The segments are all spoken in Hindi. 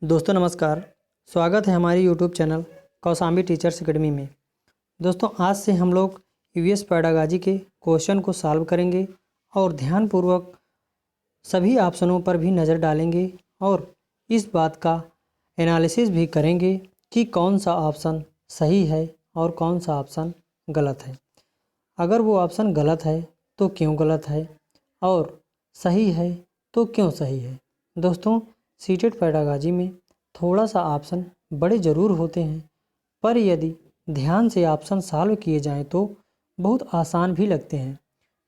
दोस्तों नमस्कार। स्वागत है हमारी YouTube channel Kaushambi teachers academy में। दोस्तों आज से हम लोग ईवीएस पेडागॉजी के क्वेश्चन को सॉल्व करेंगे और ध्यानपूर्वक सभी ऑप्शनों पर भी नज़र डालेंगे और इस बात का एनालिसिस भी करेंगे कि कौन सा ऑप्शन सही है और कौन सा ऑप्शन गलत है। अगर वो ऑप्शन गलत है तो क्यों गलत है और सही है तो क्यों सही है। दोस्तों सीटेड पेडागॉजी में थोड़ा सा ऑप्शन बड़े ज़रूर होते हैं, पर यदि ध्यान से ऑप्शन सॉल्व किए जाएं तो बहुत आसान भी लगते हैं।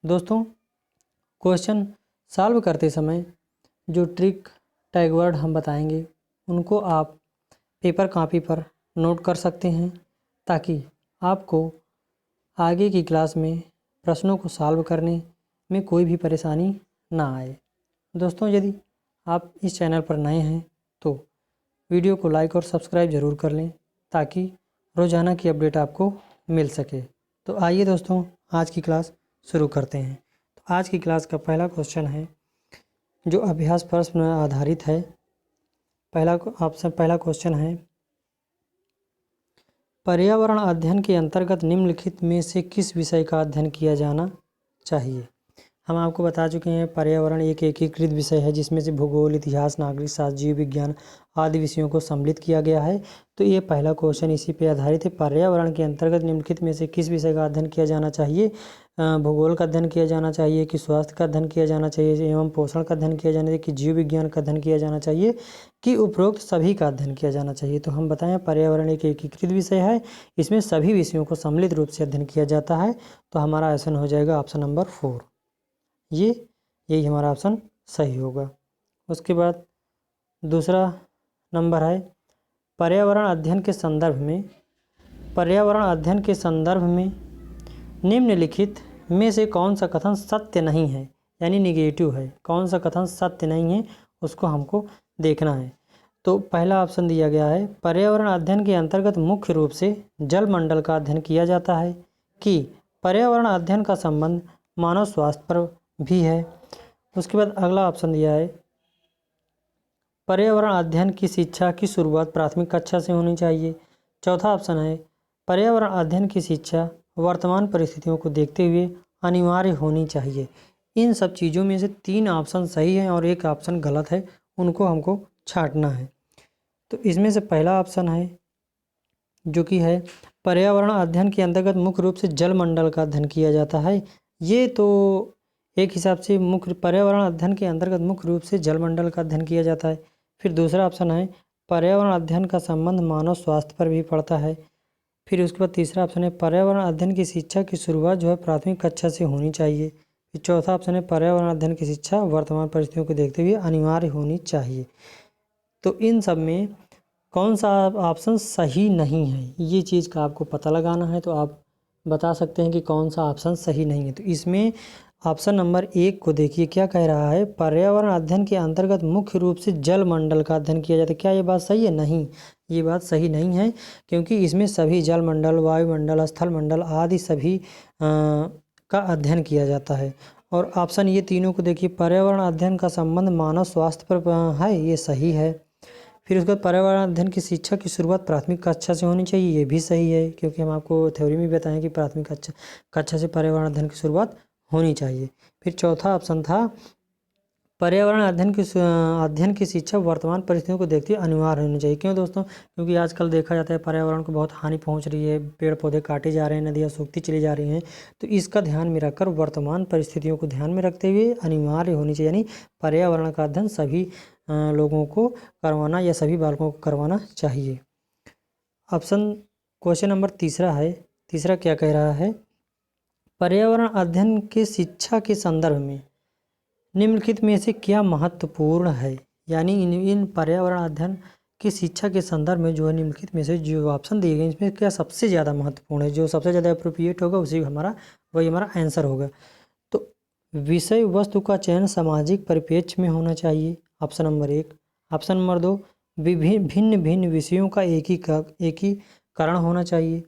दोस्तों क्वेश्चन सॉल्व करते समय जो ट्रिक टैग वर्ड हम बताएंगे उनको आप पेपर कॉपी पर नोट कर सकते हैं ताकि आपको आगे की क्लास में प्रश्नों को सॉल्व करने में कोई भी परेशानी ना आए। दोस्तों यदि आप इस चैनल पर नए हैं तो वीडियो को लाइक और सब्सक्राइब ज़रूर कर लें ताकि रोज़ाना की अपडेट आपको मिल सके। तो आइए दोस्तों आज की क्लास शुरू करते हैं। तो आज की क्लास का पहला क्वेश्चन है जो अभ्यास प्रश्न आधारित है। पहला क्वेश्चन है, पर्यावरण अध्ययन के अंतर्गत निम्नलिखित में से किस विषय का अध्ययन किया जाना चाहिए। हम आपको बता चुके हैं पर्यावरण एक एकीकृत विषय है जिसमें से भूगोल, इतिहास, नागरिक शास्त्र, जीव विज्ञान आदि विषयों को सम्मिलित किया गया है। तो ये पहला क्वेश्चन इसी पे आधारित है। पर्यावरण के अंतर्गत निम्नलिखित में से किस विषय का अध्ययन किया जाना चाहिए। भूगोल का अध्ययन किया जाना चाहिए कि स्वास्थ्य का अध्ययन किया जाना चाहिए एवं पोषण का अध्ययन किया जाना चाहिए कि जीव विज्ञान का अध्ययन किया जाना चाहिए कि उपरोक्त सभी का अध्ययन किया जाना चाहिए। तो हम बताएं पर्यावरण एक एकीकृत विषय है, इसमें सभी विषयों को सम्मिलित रूप से अध्ययन किया जाता है। तो हमारा ऑप्शन हो जाएगा ऑप्शन नंबर 4। यही हमारा ऑप्शन सही होगा। उसके बाद दूसरा नंबर है, पर्यावरण अध्ययन के संदर्भ में निम्नलिखित में से कौन सा कथन सत्य नहीं है, यानी निगेटिव है। कौन सा कथन सत्य नहीं है उसको हमको देखना है। तो पहला ऑप्शन दिया गया है, पर्यावरण अध्ययन के अंतर्गत मुख्य रूप से जल मंडल का अध्ययन किया जाता है कि पर्यावरण अध्ययन का संबंध मानव स्वास्थ्य पर भी है। उसके बाद अगला ऑप्शन दिया है, पर्यावरण अध्ययन की शिक्षा की शुरुआत प्राथमिक कक्षा से होनी चाहिए। चौथा ऑप्शन है, पर्यावरण अध्ययन की शिक्षा वर्तमान परिस्थितियों को देखते हुए अनिवार्य होनी चाहिए। इन सब चीज़ों में से 3 ऑप्शन सही हैं और एक ऑप्शन गलत है, उनको हमको छांटना है। तो इसमें से पहला ऑप्शन है जो कि है पर्यावरण अध्ययन के अंतर्गत मुख्य रूप से जल मंडल का अध्ययन किया जाता है। ये तो एक हिसाब से मुख्य पर्यावरण अध्ययन के अंतर्गत मुख्य रूप से जलमंडल का अध्ययन किया जाता है। फिर दूसरा ऑप्शन है, पर्यावरण अध्ययन का संबंध मानव स्वास्थ्य पर भी पड़ता है। फिर उसके बाद तीसरा ऑप्शन है, पर्यावरण अध्ययन की शिक्षा की शुरुआत जो है प्राथमिक कक्षा से होनी चाहिए। फिर चौथा ऑप्शन है, पर्यावरण अध्ययन की शिक्षा वर्तमान परिस्थितियों को देखते हुए अनिवार्य होनी चाहिए। तो इन सब में कौन सा ऑप्शन सही नहीं है, ये चीज़ का आपको पता लगाना है। तो आप बता सकते हैं कि कौन सा ऑप्शन सही नहीं है। तो इसमें ऑप्शन नंबर 1 को देखिए क्या कह रहा है, पर्यावरण अध्ययन के अंतर्गत मुख्य रूप से जल मंडल का अध्ययन किया जाता है। क्या ये बात सही है? नहीं, ये बात सही नहीं है, क्योंकि इसमें सभी जल मंडल, वायुमंडल, स्थल मंडल आदि सभी का अध्ययन किया जाता है। और ऑप्शन ये तीनों को देखिए, पर्यावरण अध्ययन का संबंध मानव स्वास्थ्य पर है, ये सही है। फिर उसके बाद पर्यावरण अध्ययन की शिक्षा की शुरुआत प्राथमिक कक्षा से होनी चाहिए, ये भी सही है, क्योंकि हम आपको थ्योरी में बताएं कि प्राथमिक कक्षा से पर्यावरण अध्ययन की शुरुआत होनी चाहिए। फिर चौथा ऑप्शन था, पर्यावरण अध्ययन की शिक्षा वर्तमान परिस्थितियों को देखते हुए अनिवार्य होनी चाहिए। क्यों दोस्तों? क्योंकि आजकल देखा जाता है पर्यावरण को बहुत हानि पहुंच रही है, पेड़ पौधे काटे जा रहे हैं, नदियाँ सूखती चली जा रही हैं। तो इसका ध्यान में रखकर वर्तमान परिस्थितियों को ध्यान में रखते हुए अनिवार्य होनी चाहिए, यानी पर्यावरण का अध्ययन सभी लोगों को करवाना या सभी बालकों को करवाना चाहिए। क्वेश्चन नंबर तीसरा क्या कह रहा है, पर्यावरण अध्ययन के शिक्षा के संदर्भ में निम्नलिखित में से क्या महत्वपूर्ण है। यानी इन पर्यावरण अध्ययन की शिक्षा के संदर्भ में जो है निम्नलिखित में से जो ऑप्शन दिए गए इसमें क्या सबसे ज़्यादा महत्वपूर्ण है, जो सबसे ज़्यादा अप्रोप्रिएट होगा वही हमारा आंसर होगा। तो विषय वस्तु का चयन सामाजिक परिप्रेक्ष्य में होना चाहिए, ऑप्शन नंबर 1। ऑप्शन नंबर 2, भिन्न भिन्न विषयों का एकीकरण होना चाहिए।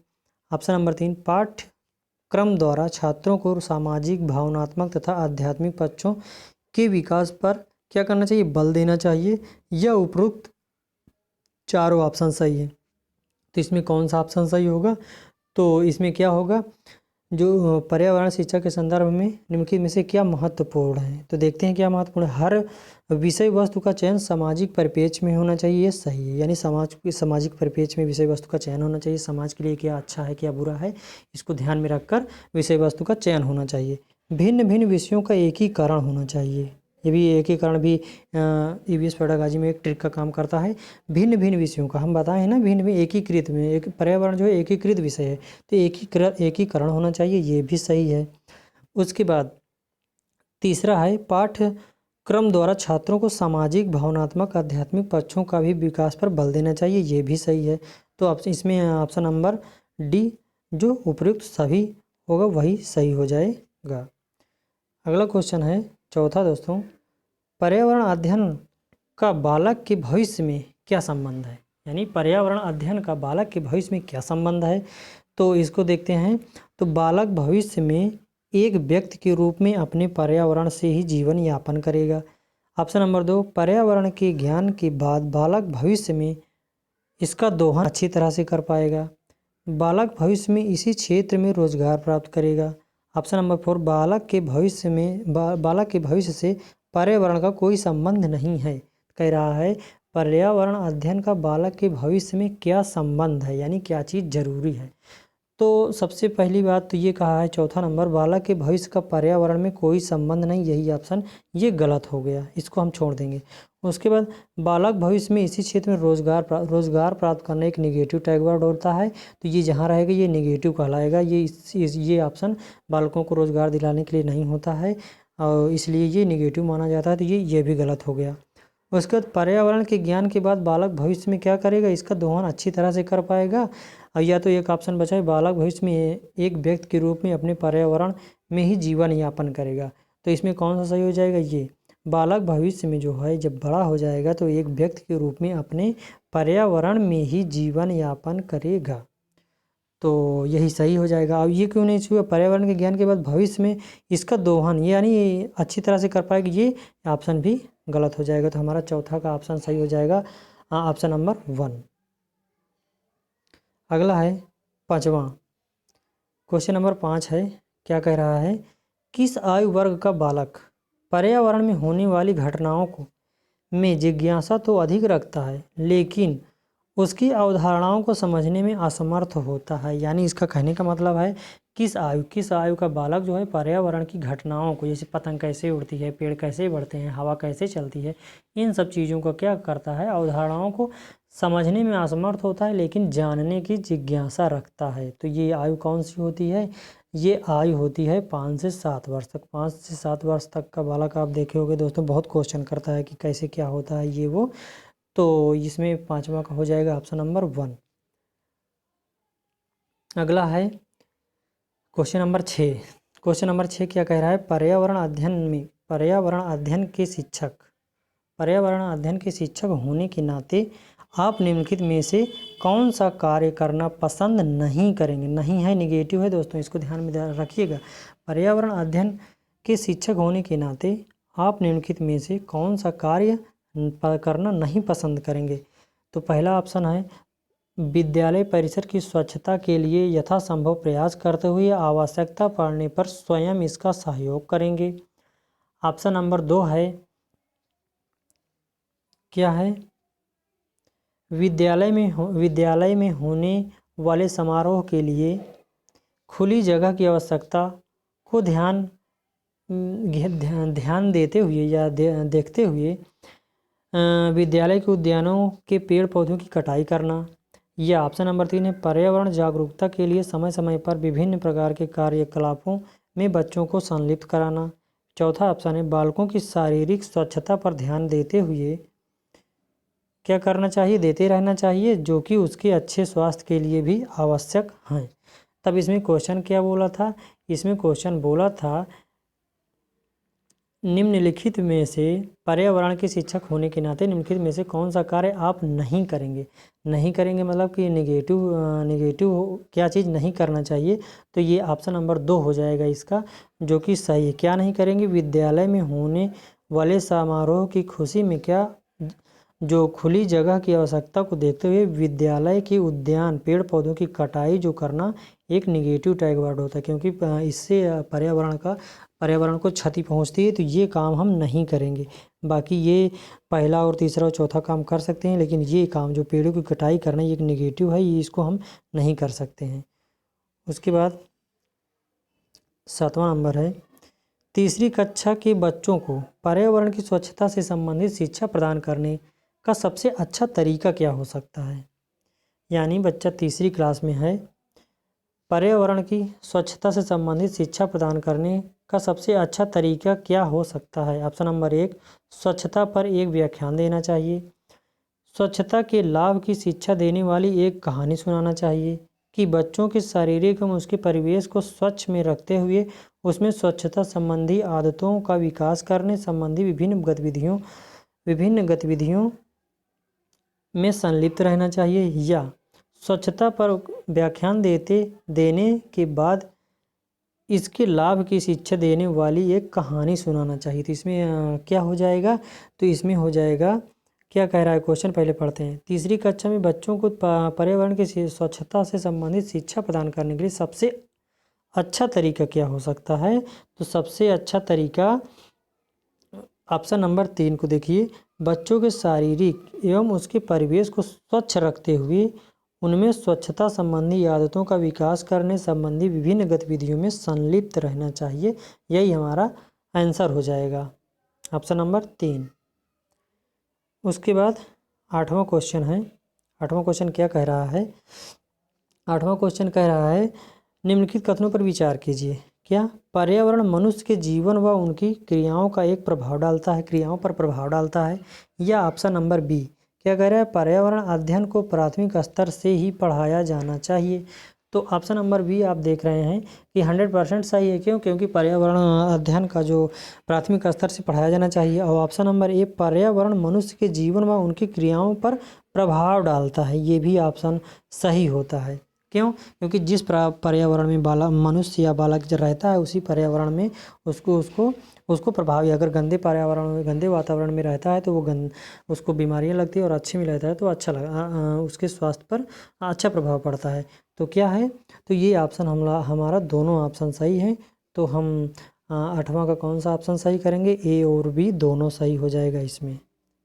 ऑप्शन नंबर 3, पाठ्यक्रम द्वारा छात्रों को सामाजिक, भावनात्मक तथा आध्यात्मिक पक्षों के विकास पर क्या करना चाहिए, बल देना चाहिए। या उपरोक्त चारों ऑप्शन सही है। तो इसमें कौन सा ऑप्शन सही होगा? तो इसमें क्या होगा, जो पर्यावरण शिक्षा के संदर्भ में निम्नलिखित में से क्या महत्वपूर्ण है? तो देखते हैं क्या महत्वपूर्ण है। हर विषय वस्तु का चयन सामाजिक परिप्रेक्ष्य में होना चाहिए, ये सही है। यानी सामाजिक परिप्रेक्ष्य में विषय वस्तु का चयन होना चाहिए। समाज के लिए क्या अच्छा है क्या बुरा है, इसको ध्यान में रखकर विषय वस्तु का चयन होना चाहिए। भिन्न भिन्न विषयों का एकीकरण होना चाहिए। ये भी एकीकरण भी ईवीएस पेडागॉजी में एक ट्रिक का काम करता है। भिन्न भिन्न विषयों का हम बताए हैं ना, भिन्न भिन्न एकीकृत में, एक पर्यावरण जो है एकीकृत विषय है, तो एकीकरण होना चाहिए, ये भी सही है। उसके बाद तीसरा है, पाठ्यक्रम द्वारा छात्रों को सामाजिक, भावनात्मक, आध्यात्मिक पक्षों का भी विकास पर बल देना चाहिए, ये भी सही है। तो अब इसमें ऑप्शन नंबर डी जो उपयुक्त सभी होगा वही सही हो जाएगा। अगला क्वेश्चन है चौथा दोस्तों, पर्यावरण अध्ययन का बालक के भविष्य में क्या संबंध है? यानी पर्यावरण अध्ययन का बालक के भविष्य में क्या संबंध है? तो इसको देखते हैं। तो बालक भविष्य में एक व्यक्ति के रूप में अपने पर्यावरण से ही जीवन यापन करेगा। ऑप्शन नंबर 2, पर्यावरण के ज्ञान के बाद बालक भविष्य में इसका दोहन अच्छी तरह से कर पाएगा। बालक भविष्य में इसी क्षेत्र में रोजगार प्राप्त करेगा। ऑप्शन नंबर 4, बालक के भविष्य से पर्यावरण का कोई संबंध नहीं है। कह रहा है पर्यावरण अध्ययन का बालक के भविष्य में क्या संबंध है, यानी क्या चीज़ जरूरी है। तो सबसे पहली बात तो ये कहा है चौथा नंबर, बालक के भविष्य का पर्यावरण में कोई संबंध नहीं, यही ऑप्शन ये गलत हो गया, इसको हम छोड़ देंगे। उसके बाद बालक भविष्य में इसी क्षेत्र में रोजगार प्राप्त करना एक निगेटिव टैग वर्ड होता है, तो ये जहाँ रहेगा ये निगेटिव कहलाएगा। ये ऑप्शन बालकों को रोजगार दिलाने के लिए नहीं होता है और इसलिए ये निगेटिव माना जाता है, तो ये भी गलत हो गया। उसके बाद पर्यावरण के ज्ञान के बाद बालक भविष्य में क्या करेगा, इसका दोहन अच्छी तरह से कर पाएगा। या तो एक ऑप्शन बचा है, बालक भविष्य में एक व्यक्ति के रूप में अपने पर्यावरण में ही जीवन यापन करेगा। तो इसमें कौन सा सही हो जाएगा, ये बालक भविष्य में जो है जब बड़ा हो जाएगा तो एक व्यक्ति के रूप में अपने पर्यावरण में ही जीवन यापन करेगा, तो यही सही हो जाएगा। अब ये क्यों नहीं छुआ, पर्यावरण के ज्ञान के बाद भविष्य में इसका दोहन यानी अच्छी तरह से कर पाएगी, ये ऑप्शन भी गलत हो जाएगा। तो हमारा चौथा का ऑप्शन सही हो जाएगा, ऑप्शन नंबर 1। अगला है पांचवा, क्वेश्चन नंबर 5 है। क्या कह रहा है, किस आयु वर्ग का बालक पर्यावरण में होने वाली घटनाओं को में जिज्ञासा तो अधिक रखता है लेकिन उसकी अवधारणाओं को समझने में असमर्थ होता है? यानी इसका कहने का मतलब है किस आयु का बालक जो है पर्यावरण की घटनाओं को, जैसे पतंग कैसे उड़ती है, पेड़ कैसे बढ़ते हैं, हवा कैसे चलती है, इन सब चीज़ों को क्या करता है, अवधारणाओं को समझने में असमर्थ होता है लेकिन जानने की जिज्ञासा रखता है। तो ये आयु कौन सी होती है, ये आयु होती है 5 से 7 वर्ष तक। 5 से 7 वर्ष तक का बालक आप देखे होंगे दोस्तों, बहुत क्वेश्चन करता है कि कैसे क्या होता है ये वो, तो इसमें पांचवा का हो जाएगा ऑप्शन नंबर 1। अगला है क्वेश्चन नंबर 6। क्वेश्चन नंबर 6 क्या कह रहा है, पर्यावरण अध्ययन के शिक्षक होने के नाते आप निम्नलिखित में से कौन सा कार्य करना पसंद नहीं करेंगे? नहीं है, निगेटिव है दोस्तों, इसको ध्यान में रखिएगा। पर्यावरण अध्ययन के शिक्षक होने के नाते आप निम्नलिखित में से कौन सा कार्य करना नहीं पसंद करेंगे? तो पहला ऑप्शन है, विद्यालय परिसर की स्वच्छता के लिए यथासंभव प्रयास करते हुए आवश्यकता पड़ने पर स्वयं इसका सहयोग करेंगे। ऑप्शन नंबर 2 है, क्या है, विद्यालय में होने वाले समारोह के लिए खुली जगह की आवश्यकता को ध्यान देते हुए या देखते हुए विद्यालय के उद्यानों के पेड़ पौधों की कटाई करना। या ऑप्शन नंबर 3 है, पर्यावरण जागरूकता के लिए समय समय पर विभिन्न प्रकार के कार्यकलापों में बच्चों को संलिप्त कराना। चौथा ऑप्शन है, बालकों की शारीरिक स्वच्छता पर ध्यान देते हुए क्या करना चाहिए, देते रहना चाहिए, जो कि उसके अच्छे स्वास्थ्य के लिए भी आवश्यक हैं। तब इसमें क्वेश्चन क्या बोला था, इसमें क्वेश्चन बोला था निम्नलिखित में से पर्यावरण के शिक्षक होने के नाते निम्नलिखित में से कौन सा कार्य आप नहीं करेंगे? नहीं करेंगे मतलब कि निगेटिव क्या चीज़ नहीं करना चाहिए, तो ये ऑप्शन नंबर 2 हो जाएगा इसका, जो कि सही है। क्या नहीं करेंगे, विद्यालय में होने वाले समारोह की खुशी में क्या जो खुली जगह की आवश्यकता को देखते हुए विद्यालय के उद्यान पेड़ पौधों की कटाई जो करना एक निगेटिव टैग वर्ड होता है, क्योंकि इससे पर्यावरण को क्षति पहुंचती है, तो ये काम हम नहीं करेंगे। बाकी ये पहला और तीसरा और चौथा काम कर सकते हैं, लेकिन ये काम जो पेड़ों की कटाई करना ये एक निगेटिव है, ये इसको हम नहीं कर सकते हैं। उसके बाद 7वां नंबर है, तीसरी कक्षा के बच्चों को पर्यावरण की स्वच्छता से संबंधित शिक्षा प्रदान करने का सबसे अच्छा तरीका क्या हो सकता है। यानी बच्चा तीसरी क्लास में है, पर्यावरण की स्वच्छता से संबंधित शिक्षा प्रदान करने का सबसे अच्छा तरीका क्या हो सकता है। ऑप्शन नंबर 1, स्वच्छता पर एक व्याख्यान देना चाहिए, स्वच्छता के लाभ की शिक्षा देने वाली एक कहानी सुनाना चाहिए, कि बच्चों के शारीरिक एवं उसके परिवेश को स्वच्छ में रखते हुए उसमें स्वच्छता संबंधी आदतों का विकास करने संबंधी विभिन्न गतिविधियों में संलिप्त रहना चाहिए, या स्वच्छता पर व्याख्यान देने के बाद इसके लाभ की शिक्षा देने वाली एक कहानी सुनाना चाहिए। तो इसमें क्या हो जाएगा, तो इसमें हो जाएगा, क्या कह रहा है क्वेश्चन पहले पढ़ते हैं। तीसरी कक्षा में बच्चों को पर्यावरण की स्वच्छता से संबंधित शिक्षा प्रदान करने के लिए सबसे अच्छा तरीका क्या हो सकता है। तो सबसे अच्छा तरीका ऑप्शन नंबर 3 को देखिए, बच्चों के शारीरिक एवं उसके परिवेश को स्वच्छ रखते हुए उनमें स्वच्छता संबंधी आदतों का विकास करने संबंधी विभिन्न गतिविधियों में संलिप्त रहना चाहिए। यही हमारा आंसर हो जाएगा, ऑप्शन नंबर 3। उसके बाद 8वां क्वेश्चन है। 8वां क्वेश्चन क्या कह रहा है, 8वां क्वेश्चन कह रहा है, निम्नलिखित कथनों पर विचार कीजिए। क्या पर्यावरण मनुष्य के जीवन व उनकी क्रियाओं का एक प्रभाव डालता है, क्रियाओं पर प्रभाव डालता है, या ऑप्शन नंबर बी, क्या कह रहा है, पर्यावरण अध्ययन को प्राथमिक स्तर से ही पढ़ाया जाना चाहिए। तो ऑप्शन नंबर बी आप देख रहे हैं कि 100% सही है। क्यों? क्योंकि पर्यावरण अध्ययन का जो प्राथमिक स्तर से पढ़ाया जाना चाहिए। और ऑप्शन नंबर ए, पर्यावरण मनुष्य के जीवन व उनकी क्रियाओं पर प्रभाव डालता है, ये भी ऑप्शन सही होता है। क्यों? क्योंकि जिस पर्यावरण में मनुष्य या बालक रहता है उसी पर्यावरण में उसको प्रभाव, अगर गंदे पर्यावरण में, गंदे वातावरण में रहता है तो उसको बीमारियां लगती है, और अच्छे में रहता है तो अच्छा उसके स्वास्थ्य पर अच्छा प्रभाव पड़ता है। तो क्या है, तो ये ऑप्शन हमारा दोनों ऑप्शन सही है। तो हम 8वां का कौन सा ऑप्शन सही करेंगे, ए और बी दोनों सही हो जाएगा इसमें।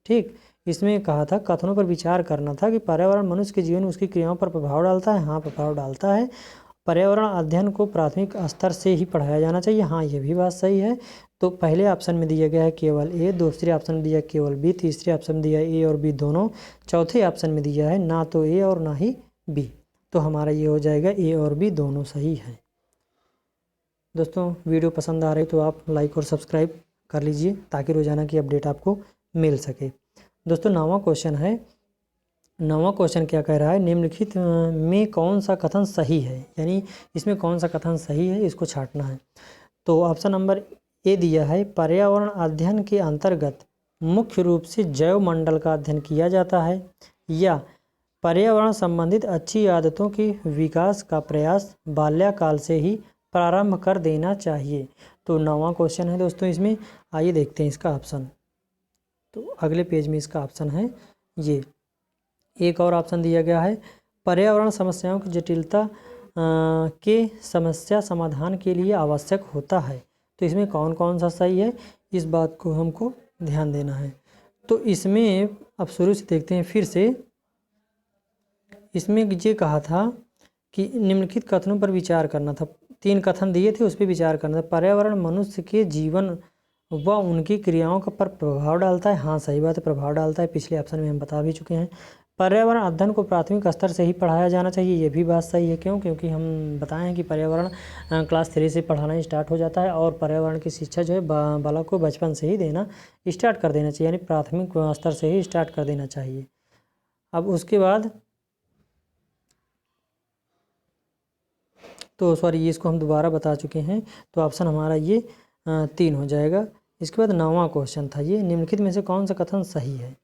ठीक, इसमें कहा था कथनों पर विचार करना था कि पर्यावरण मनुष्य के जीवन उसकी क्रियाओं पर प्रभाव डालता है। हाँ, प्रभाव डालता है। पर्यावरण अध्ययन को प्राथमिक स्तर से ही पढ़ाया जाना चाहिए। हाँ, ये भी बात सही है। तो पहले ऑप्शन में दिया गया है केवल ए, दूसरे ऑप्शन में दिया केवल बी, तीसरे ऑप्शन में दिया ए और बी दोनों, चौथे ऑप्शन में दिया है ना तो ए और ना ही बी। तो हमारा ये हो जाएगा ए और बी दोनों सही है। दोस्तों, वीडियो पसंद आ रही तो आप लाइक और सब्सक्राइब कर लीजिए ताकि रोजाना की अपडेट आपको मिल सके। दोस्तों, 9वां क्वेश्चन है। 9वां क्वेश्चन क्या कह रहा है, निम्नलिखित में कौन सा कथन सही है, यानी इसमें कौन सा कथन सही है इसको छांटना है। तो ऑप्शन नंबर ए दिया है, पर्यावरण अध्ययन के अंतर्गत मुख्य रूप से जैव मंडल का अध्ययन किया जाता है, या पर्यावरण संबंधित अच्छी आदतों के विकास का प्रयास बाल्यकाल से ही प्रारंभ कर देना चाहिए। तो 9वां क्वेश्चन है दोस्तों, इसमें आइए देखते हैं इसका ऑप्शन। तो अगले पेज में इसका ऑप्शन है ये। एक और ऑप्शन दिया गया है, पर्यावरण समस्याओं की जटिलता के समस्या समाधान के लिए आवश्यक होता है। तो इसमें कौन कौन सा सही है, इस बात को हमको ध्यान देना है। तो इसमें अब शुरू से देखते हैं फिर से। इसमें ये कहा था कि निम्नलिखित कथनों पर विचार करना था। 3 कथन दिए थे, उस पर विचार करना था। पर्यावरण मनुष्य के जीवन व उनकी क्रियाओं का पर प्रभाव डालता है। हाँ, सही बात है, प्रभाव डालता है, पिछले ऑप्शन में हम बता भी चुके हैं। पर्यावरण अध्ययन को प्राथमिक स्तर से ही पढ़ाया जाना चाहिए, ये भी बात सही है। क्यों? क्योंकि हम बताए हैं कि पर्यावरण क्लास 3 से पढ़ाना स्टार्ट हो जाता है, और पर्यावरण की शिक्षा जो है बालक को बचपन से ही देना स्टार्ट कर देना चाहिए, यानी प्राथमिक स्तर से ही स्टार्ट कर देना चाहिए। अब उसके बाद तो सॉरी, इसको हम दोबारा बता चुके हैं, तो ऑप्शन हमारा ये 3 हो जाएगा। इसके बाद 9वां क्वेश्चन था ये, निम्नलिखित में से कौन सा कथन सही है।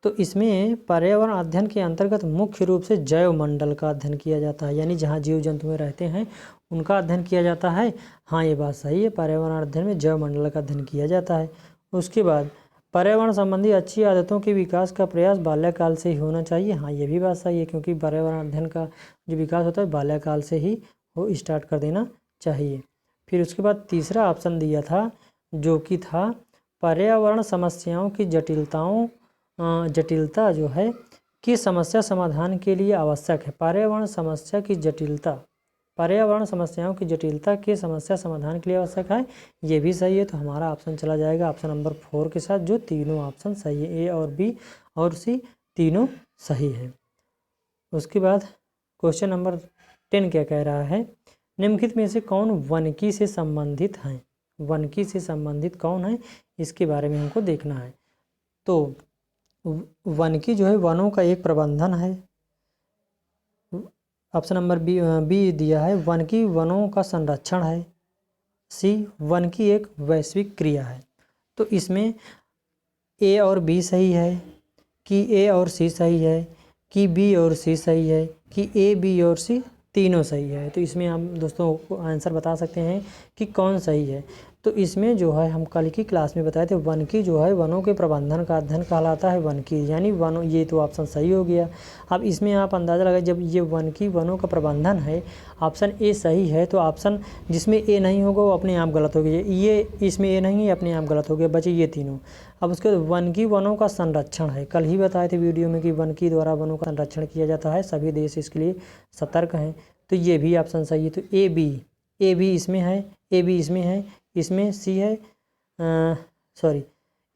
तो इसमें पर्यावरण अध्ययन के अंतर्गत मुख्य रूप से जैव मंडल का अध्ययन किया जाता है, यानी जहाँ जीव जंतु रहते हैं उनका अध्ययन किया जाता है। हाँ, ये बात सही है, पर्यावरण अध्ययन में जैव मंडल का अध्ययन किया जाता है। उसके बाद पर्यावरण संबंधी अच्छी आदतों के विकास का प्रयास बाल्यकाल से ही होना चाहिए। हाँ, ये भी बात सही है, क्योंकि पर्यावरण अध्ययन का जो विकास होता है बाल्यकाल से ही वो स्टार्ट कर देना चाहिए। फिर उसके बाद तीसरा ऑप्शन दिया था जो कि था पर्यावरण समस्याओं की जटिलता जो है कि समस्या समाधान के लिए आवश्यक है। पर्यावरण समस्याओं की जटिलता के समस्या समाधान के लिए आवश्यक है, ये भी सही है। तो हमारा ऑप्शन चला जाएगा ऑप्शन नंबर 4 के साथ, जो तीनों ऑप्शन सही है, ए और बी और सी तीनों सही है। उसके बाद क्वेश्चन नंबर 10 क्या कह रहा है, निम्नलिखित में से कौन वनिकी से संबंधित हैं। वनिकी से संबंधित कौन है, इसके बारे में हमको देखना है। तो वनिकी जो है वनों का एक प्रबंधन है। ऑप्शन नंबर बी दिया है वनिकी वनों का संरक्षण है। सी वनिकी एक वैश्विक क्रिया है। तो इसमें ए और बी सही है, कि ए और सी सही है, कि बी और सी सही है, कि ए बी और सी तीनों सही है। तो इसमें हम दोस्तों को आंसर बता सकते हैं कि कौन सही है। तो इसमें जो है हम कल की क्लास में बताए थे वनिकी जो है वनों के प्रबंधन का अध्ययन कहलाता है वनिकी, यानी वनों, ये तो ऑप्शन सही हो गया। अब इसमें आप अंदाज़ा लगाए, जब ये वनिकी वनों का प्रबंधन है ऑप्शन ए सही है, तो ऑप्शन जिसमें ए नहीं होगा वो अपने आप गलत हो गया। ये इसमें ए नहीं है, अपने आप गलत हो गया, बचे ये तीनों। अब उसके बाद वनिकी वनों का संरक्षण है, कल ही बताए थे वीडियो में कि वनिकी द्वारा वनों का संरक्षण किया जाता है, सभी देश इसके लिए सतर्क हैं। तो ये भी ऑप्शन सही है। तो ए बी इसमें है, ए बी इसमें है, इसमें सी है, सॉरी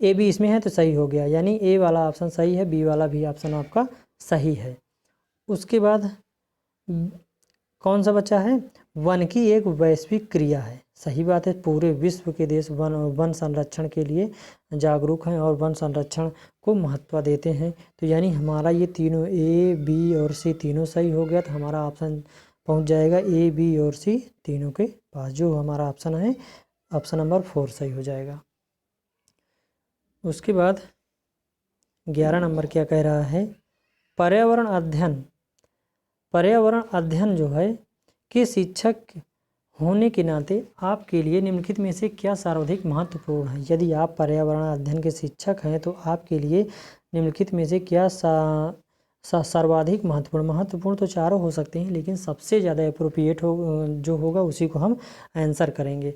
ए बी इसमें है, तो सही हो गया, यानी ए वाला ऑप्शन सही है, बी वाला भी ऑप्शन आपका सही है। उसके बाद कौन सा बचा है, वनिकी एक वैश्विक क्रिया है। सही बात है, पूरे विश्व के देश वन संरक्षण के लिए जागरूक हैं और वन संरक्षण को महत्व देते हैं। तो यानी हमारा ये तीनों ए बी और सी तीनों सही हो गया। तो हमारा ऑप्शन पहुंच जाएगा ए बी और सी तीनों के पास, जो हमारा ऑप्शन है ऑप्शन नंबर 4 सही हो जाएगा। उसके बाद 11 नंबर क्या कह रहा है, पर्यावरण अध्ययन जो है कि शिक्षक होने के नाते आपके लिए निम्नलिखित में से क्या सर्वाधिक महत्वपूर्ण है। यदि आप पर्यावरण अध्ययन के शिक्षक हैं तो आपके लिए निम्नलिखित में से क्या सर्वाधिक महत्वपूर्ण तो चारों हो सकते हैं, लेकिन सबसे ज़्यादा अप्रोप्रिएट जो होगा उसी को हम आंसर करेंगे।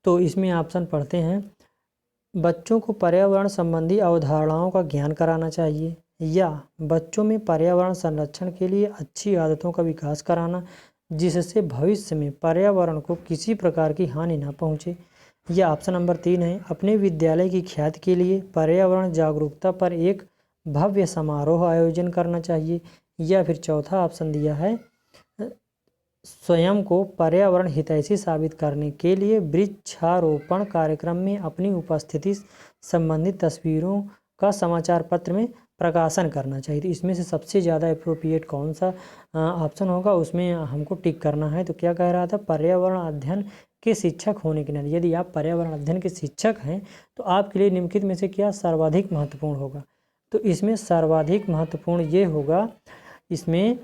तो इसमें ऑप्शन पढ़ते हैं, बच्चों को पर्यावरण संबंधी अवधारणाओं का ज्ञान कराना चाहिए, या बच्चों में पर्यावरण संरक्षण के लिए अच्छी आदतों का विकास कराना जिससे भविष्य में पर्यावरण को किसी प्रकार की हानि न पहुंचे, या ऑप्शन नंबर 3 है अपने विद्यालय की ख्याति के लिए पर्यावरण जागरूकता पर एक भव्य समारोह आयोजन करना चाहिए, या फिर चौथा ऑप्शन दिया है स्वयं को पर्यावरण हितैषी साबित करने के लिए वृक्षारोपण कार्यक्रम में अपनी उपस्थिति संबंधित तस्वीरों का समाचार पत्र में प्रकाशन करना चाहिए। तो इसमें से सबसे ज़्यादा अप्रोप्रिएट कौन सा ऑप्शन होगा, उसमें हमको टिक करना है। तो क्या कह रहा था, पर्यावरण अध्ययन के शिक्षक होने के नाते यदि आप पर्यावरण अध्ययन के शिक्षक हैं तो आपके लिए निम्नलिखित में से क्या सर्वाधिक महत्वपूर्ण होगा। तो इसमें सर्वाधिक महत्वपूर्ण ये होगा, इसमें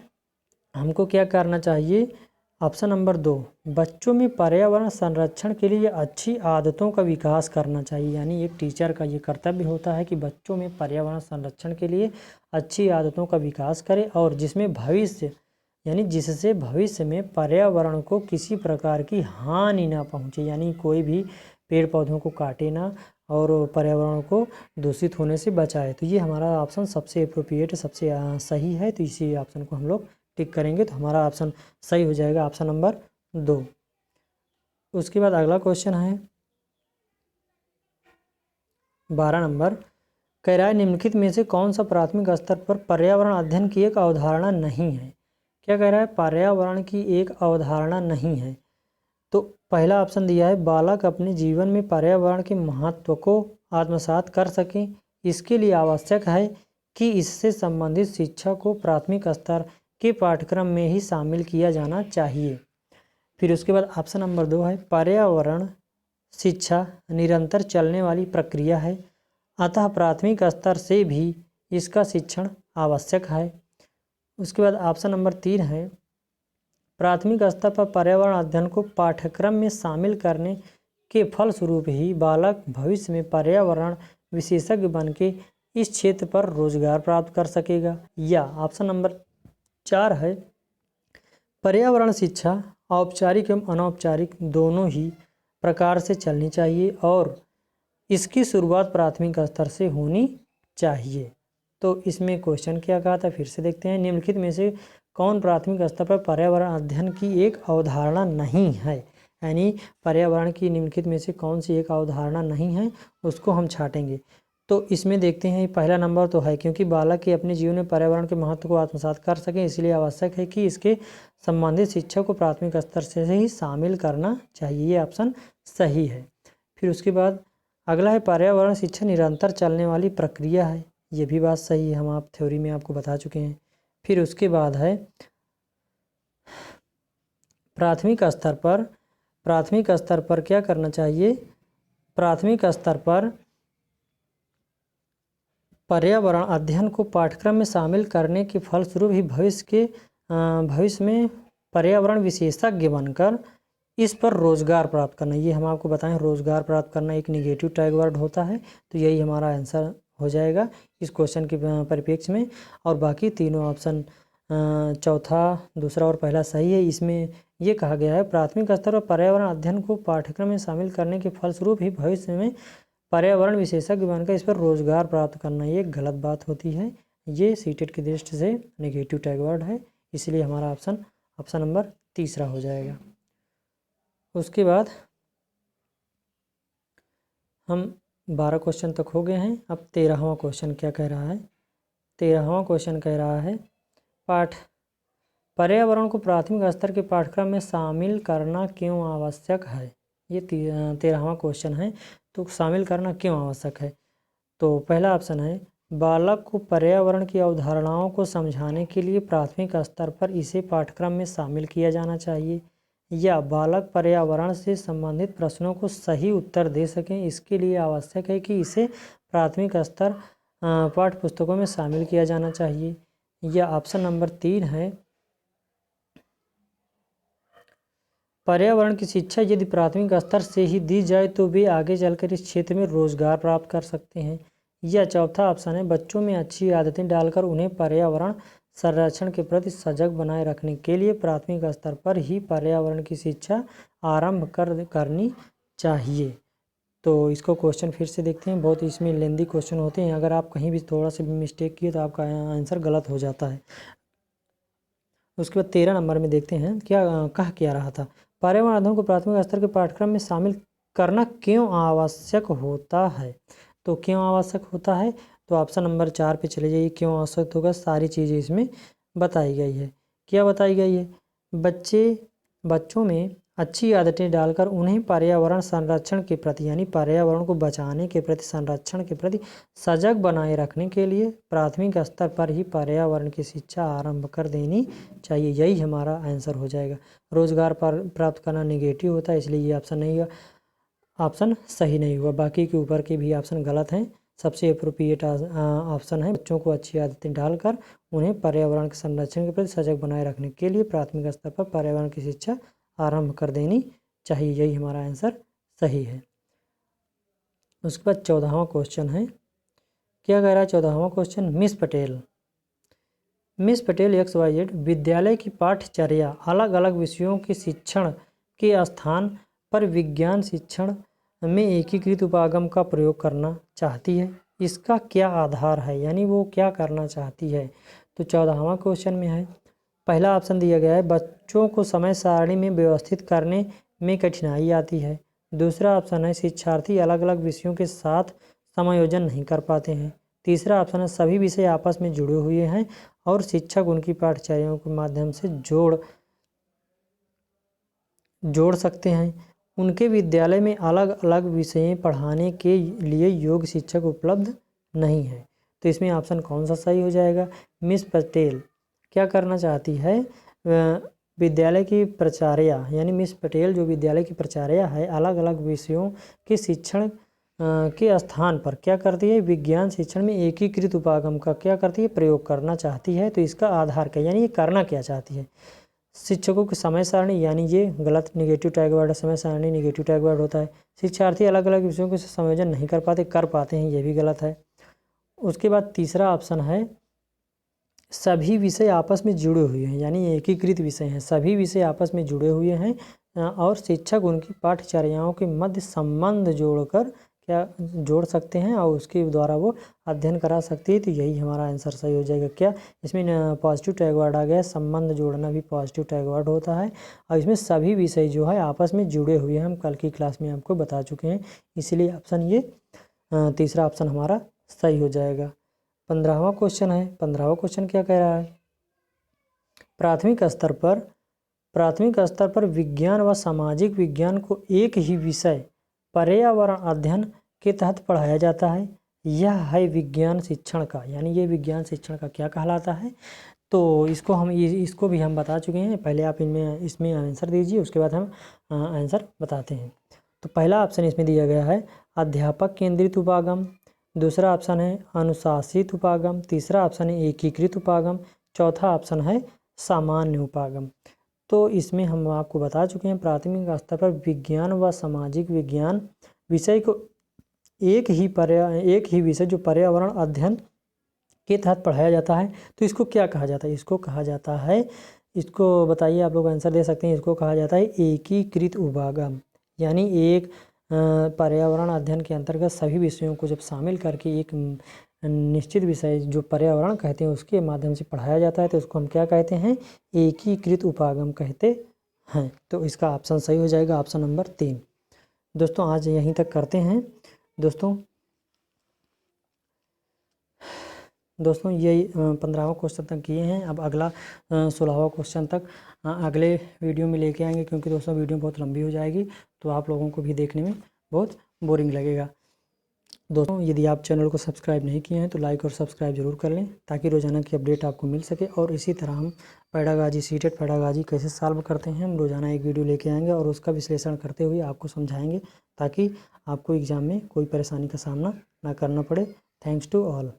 हमको क्या करना चाहिए, ऑप्शन नंबर 2 बच्चों में पर्यावरण संरक्षण के लिए अच्छी आदतों का विकास करना चाहिए। यानी एक टीचर का ये कर्तव्य होता है कि बच्चों में पर्यावरण संरक्षण के लिए अच्छी आदतों का विकास करे, और जिसमें जिससे भविष्य में पर्यावरण को किसी प्रकार की हानि ना पहुँचे, यानी कोई भी पेड़ पौधों को काटे ना और पर्यावरण को दूषित होने से बचाए। तो ये हमारा ऑप्शन सबसे अप्रोप्रिएट सबसे सही है। तो इसी ऑप्शन को हम लोग टिक करेंगे, तो हमारा ऑप्शन सही हो जाएगा ऑप्शन नंबर 2। उसके बाद अगला क्वेश्चन है 12 नंबर, कह रहा है निम्नलिखित में से कौन सा प्राथमिक स्तर पर पर्यावरण अध्ययन की एक अवधारणा नहीं है। क्या कह रहा है, पर्यावरण की एक अवधारणा नहीं है। तो पहला ऑप्शन दिया है बालक अपने जीवन में पर्यावरण के महत्व को आत्मसात कर सकें, इसके लिए आवश्यक है कि इससे संबंधित शिक्षा को प्राथमिक स्तर के पाठ्यक्रम में ही शामिल किया जाना चाहिए। फिर उसके बाद ऑप्शन नंबर 2 है पर्यावरण शिक्षा निरंतर चलने वाली प्रक्रिया है, अतः प्राथमिक स्तर से भी इसका शिक्षण आवश्यक है। उसके बाद ऑप्शन नंबर 3 है प्राथमिक स्तर पर पर्यावरण अध्ययन को पाठ्यक्रम में शामिल करने के फलस्वरूप ही बालक भविष्य में पर्यावरण विशेषज्ञ बन के इस क्षेत्र पर रोजगार प्राप्त कर सकेगा। या ऑप्शन नंबर 4 है, पर्यावरण शिक्षा औपचारिक एवं अनौपचारिक दोनों ही प्रकार से चलनी चाहिए और इसकी शुरुआत प्राथमिक स्तर से होनी चाहिए। तो इसमें क्वेश्चन क्या कहा था, फिर से देखते हैं। निम्नलिखित में से कौन प्राथमिक स्तर पर पर्यावरण अध्ययन की एक अवधारणा नहीं है, यानी पर्यावरण की निम्नलिखित में से कौन सी एक अवधारणा नहीं है उसको हम छाटेंगे। तो इसमें देखते हैं पहला नंबर तो है, क्योंकि बालक के अपने जीवन में पर्यावरण के महत्व को आत्मसात कर सकें इसलिए आवश्यक है कि इसके संबंधित शिक्षा को प्राथमिक स्तर से ही शामिल करना चाहिए। ये ऑप्शन सही है। फिर उसके बाद अगला है, पर्यावरण शिक्षा निरंतर चलने वाली प्रक्रिया है। ये भी बात सही है, हम आप थ्योरी में आपको बता चुके हैं। फिर उसके बाद है, प्राथमिक स्तर पर क्या करना चाहिए, प्राथमिक स्तर पर पर्यावरण अध्ययन को पाठ्यक्रम में शामिल करने के फलस्वरूप ही भविष्य में पर्यावरण विशेषज्ञ बनकर इस पर रोजगार प्राप्त करना। ये हम आपको बताएं, रोजगार प्राप्त करना एक निगेटिव टैग वर्ड होता है, तो यही हमारा आंसर हो जाएगा इस क्वेश्चन के परिप्रेक्ष्य में। और बाकी तीनों ऑप्शन चौथा, दूसरा और पहला सही है। इसमें ये कहा गया है, प्राथमिक स्तर पर पर्यावरण अध्ययन को पाठ्यक्रम में शामिल करने के फलस्वरूप ही भविष्य में पर्यावरण विशेषज्ञ बनकर इस पर रोजगार प्राप्त करना, ये गलत बात होती है। ये सीटेट की दृष्टि से नेगेटिव टैग वर्ड है, इसलिए हमारा ऑप्शन नंबर तीसरा हो जाएगा। उसके बाद हम 12 क्वेश्चन तक हो गए हैं। अब 13वां क्वेश्चन क्या कह रहा है, 13वां क्वेश्चन कह रहा है, पर्यावरण को प्राथमिक स्तर के पाठ्यक्रम में शामिल करना क्यों आवश्यक है। ये 13वां क्वेश्चन है, तो शामिल करना क्यों आवश्यक है। तो पहला ऑप्शन है, बालक को पर्यावरण की अवधारणाओं को समझाने के लिए प्राथमिक स्तर पर इसे पाठ्यक्रम में शामिल किया जाना चाहिए। या बालक पर्यावरण से संबंधित प्रश्नों को सही उत्तर दे सकें इसके लिए आवश्यक है कि इसे प्राथमिक स्तर पाठ्य पुस्तकों में शामिल किया जाना चाहिए। या ऑप्शन नंबर 3 है, पर्यावरण की शिक्षा यदि प्राथमिक स्तर से ही दी जाए तो वे आगे चलकर इस क्षेत्र में रोजगार प्राप्त कर सकते हैं। या चौथा ऑप्शन है, बच्चों में अच्छी आदतें डालकर उन्हें पर्यावरण संरक्षण के प्रति सजग बनाए रखने के लिए प्राथमिक स्तर पर ही पर्यावरण की शिक्षा आरंभ करनी चाहिए। तो इसको क्वेश्चन फिर से देखते हैं, बहुत इसमें लेंदी क्वेश्चन होते हैं, अगर आप कहीं भी थोड़ा सा भी मिस्टेक किए तो आपका आंसर गलत हो जाता है। उसके बाद 13 नंबर में देखते हैं क्या रहा था, पर्यावरण अध्ययन को प्राथमिक स्तर के पाठ्यक्रम में शामिल करना क्यों आवश्यक होता है। तो क्यों आवश्यक होता है, तो ऑप्शन नंबर 4 पे चले जाइए। क्यों आवश्यक होगा, सारी चीज़ें इसमें बताई गई है। क्या बताई गई है, बच्चों में अच्छी आदतें डालकर उन्हें पर्यावरण संरक्षण के प्रति, यानी पर्यावरण को बचाने के प्रति, संरक्षण के प्रति सजग बनाए रखने के लिए प्राथमिक स्तर पर ही पर्यावरण की शिक्षा आरंभ कर देनी चाहिए। यही हमारा आंसर हो जाएगा। रोजगार प्राप्त करना नेगेटिव होता है, इसलिए ये ऑप्शन नहीं हुआ, ऑप्शन सही नहीं हुआ। बाकी के ऊपर के भी ऑप्शन गलत हैं। सबसे अप्रोप्रिएट ऑप्शन है, बच्चों को अच्छी आदतें डालकर उन्हें पर्यावरण के संरक्षण के प्रति सजग बनाए रखने के लिए प्राथमिक स्तर पर पर्यावरण की शिक्षा आरंभ कर देनी चाहिए। यही हमारा आंसर सही है। उसके बाद 14वां क्वेश्चन है, क्या कह रहा है 14वां क्वेश्चन, मिस पटेल XYZ विद्यालय की पाठ्यचर्या अलग अलग विषयों के शिक्षण के स्थान पर विज्ञान शिक्षण में एकीकृत उपागम का प्रयोग करना चाहती है। इसका क्या आधार है, यानी वो क्या करना चाहती है। तो 14वां क्वेश्चन में है, पहला ऑप्शन दिया गया है, बच्चों को समय सारणी में व्यवस्थित करने में कठिनाई आती है। दूसरा ऑप्शन है, शिक्षार्थी अलग अलग विषयों के साथ समायोजन नहीं कर पाते हैं। तीसरा ऑप्शन है, सभी विषय आपस में जुड़े हुए हैं और शिक्षक उनकी पाठ्यचर्याओं के माध्यम से जोड़ सकते हैं। उनके विद्यालय में अलग अलग विषय पढ़ाने के लिए योग्य शिक्षक उपलब्ध नहीं है। तो इसमें ऑप्शन कौन सा सही हो जाएगा, मिस पटेल क्या करना चाहती है, विद्यालय की प्राचार्य, यानी मिस पटेल जो विद्यालय की प्राचार्य है, अलग अलग विषयों के शिक्षण के स्थान पर क्या करती है, विज्ञान शिक्षण में एकीकृत उपागम का क्या करती है, प्रयोग करना चाहती है। तो इसका आधार क्या, यानी ये करना क्या चाहती है। शिक्षकों की समय सारणी, यानी ये गलत, निगेटिव टैग वर्ड है, समय सारणी निगेटिव टैग वर्ड होता है। शिक्षार्थी अलग अलग विषयों के संयोजन नहीं कर पाते हैं, ये भी गलत है। उसके बाद तीसरा ऑप्शन है सभी विषय आपस में जुड़े हुए हैं, यानी एकीकृत विषय हैं, सभी विषय आपस में जुड़े हुए हैं और शिक्षक उनकी पाठ्यचर्याओं के मध्य संबंध जोड़कर क्या जोड़ सकते हैं और उसके द्वारा वो अध्ययन करा सकती है। तो यही हमारा आंसर सही हो जाएगा। क्या इसमें पॉजिटिव टैग वर्ड आ गया, संबंध जोड़ना भी पॉजिटिव टैग वर्ड होता है और इसमें सभी विषय जो है आपस में जुड़े हुए हैं, हम कल की क्लास में आपको बता चुके हैं, इसलिए ऑप्शन ये तीसरा ऑप्शन हमारा सही हो जाएगा। 15वां क्वेश्चन है। 15वां क्वेश्चन क्या कह रहा है, प्राथमिक स्तर पर विज्ञान व सामाजिक विज्ञान को एक ही विषय पर्यावरण अध्ययन के तहत पढ़ाया जाता है, यह है विज्ञान शिक्षण का, यानी ये विज्ञान शिक्षण का क्या कहलाता है। तो इसको भी हम बता चुके हैं, पहले आप इसमें आंसर दीजिए, उसके बाद हम आंसर बताते हैं। तो पहला ऑप्शन इसमें दिया गया है अध्यापक केंद्रित उपागम, दूसरा ऑप्शन है अनुशासित उपागम, तीसरा ऑप्शन है एकीकृत उपागम, चौथा ऑप्शन है सामान्य उपागम। तो इसमें हम आपको बता चुके हैं प्राथमिक स्तर पर विज्ञान व सामाजिक विज्ञान विषय को एक ही विषय जो पर्यावरण अध्ययन के तहत पढ़ाया जाता है, तो इसको क्या कहा जाता है, इसको बताइए, आप लोग आंसर दे सकते हैं। इसको कहा जाता है एकीकृत उपागम, यानी एक पर्यावरण अध्ययन के अंतर्गत सभी विषयों को जब शामिल करके एक निश्चित विषय जो पर्यावरण कहते हैं उसके माध्यम से पढ़ाया जाता है, तो उसको हम क्या कहते हैं, एकीकृत उपागम कहते हैं। तो इसका ऑप्शन सही हो जाएगा, ऑप्शन नंबर 3। दोस्तों आज यहीं तक करते हैं। दोस्तों यही 15वां क्वेश्चन तक किए हैं। अब अगला 16वां क्वेश्चन तक अगले वीडियो में लेके आएंगे, क्योंकि दोस्तों वीडियो बहुत लंबी हो जाएगी तो आप लोगों को भी देखने में बहुत बोरिंग लगेगा। दोस्तों यदि आप चैनल को सब्सक्राइब नहीं किए हैं तो लाइक और सब्सक्राइब जरूर कर लें, ताकि रोजाना की अपडेट आपको मिल सके। और इसी तरह हम पैडागॉजी सीटेट पैडागॉजी कैसे सॉल्व करते हैं, हम रोजाना एक वीडियो लेके आएंगे और उसका विश्लेषण करते हुए आपको समझाएंगे, ताकि आपको एग्जाम में कोई परेशानी का सामना ना करना पड़े। Thanks to all.